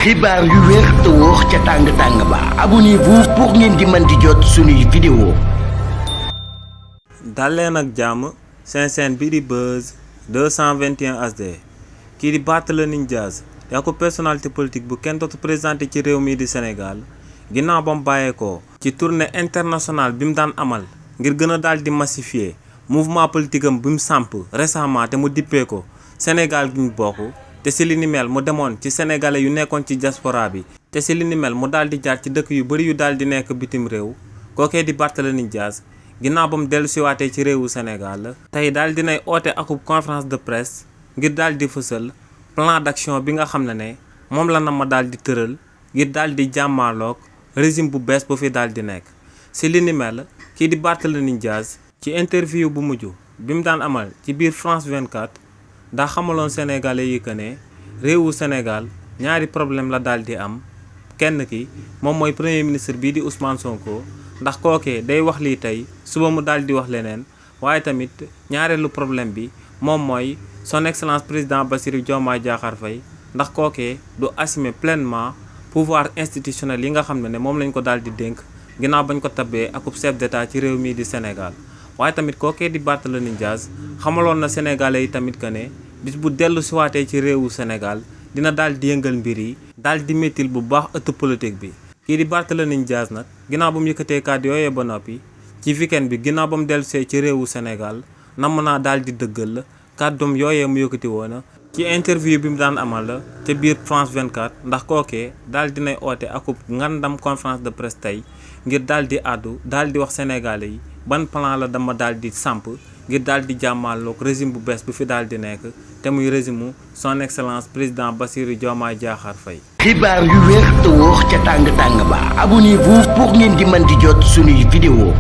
xibaar yu wér te wóor ca tàng ba abonnez-vous pour ngeen di mën di jot suñuy vidéo. dal leen ak jàmm seen chaîne bi di Buzz 221 HD kii di Barthélémy Dias yaa ko personnalité politique bu kenn dootu présenté ci réew mi di Sénégal ginnaaw ba mu bàyyeekoo ci tournée internationale bi mu daan amal ngir gën a daal di massifier mouvement politique am bi mu samp récemment te mu dippee ko Sénégal gi ñu bokk. te si li ni mel mu demoon ci sénégalais yu nekkoon ci diaspora bi te si li ni mel mu daal di jaar ci dëkk yu bëri yu daal di nekk bitim réew kookee di Barthélémy Dias ginnaaw ba mu dellu siwaatee ci réewu Sénégal tey daal dinay oote akub conférence de presse ngir daal di fësal plan d'action bi nga xam ne moom la na ma daal di tëral ngir daal di jàmmaaloog régime bu bees bu fi daal di nekk si li ni mel kii di Barthélémy Dias ci interview bu mujj bi mu daan amal ci biir France 24 daa xamaloon sénégalais yi que ne réewu Sénégal ñaari problème la daal di am kenn ki moom mooy premier ministre bii di Ousmane Sonko ndax kookee day wax lii tey suba mu daal di wax leneen waaye tamit ñaareelu problème bi moom mooy son excellence président Bassirou Diomaye Diakhar Faye ndax kookee du assumer pleinement pouvoir institutionnel yi nga xam ne moom lañ ko daal di dénk ginnaaw bañ ko tabbee akub chef d'état ci réew mii di Sénégal. waaye tamit kookee di Barthélémy Dias xamaloon na sénégalais yi tamit que ne bis bu dellu siwaatee ci réewu Sénégal dina daal di yëngal mbir yi daal di méttil bu baax ëtt politique bi. kii di Barthélémy Dias nag ginnaaw ba mu yëkkatee kàddu yooyee ba noppi ci weekend bi ginnaaw ba mu dellusee ci réewu Sénégal namm naa daal di dëggal kàddoom yooyee mu yëkkati woon ci interview bi mu daan amal la ca biir France 24 ndax kookee daal dinay oote akub ngandam conférence de presse tey ngir daal di àddu daal di wax sénégalais yi. ban plan la dama daal di samp ngir daal di jàmmaaloog régime bu bees bu fi daal di nekk te muy régime son excellence président Bassirou Diomaye Diakhar Faye. xibaar yu wér te wóor ca tàng ba abonnez-vous pour ngeen di mën di jot suñuy vidéo.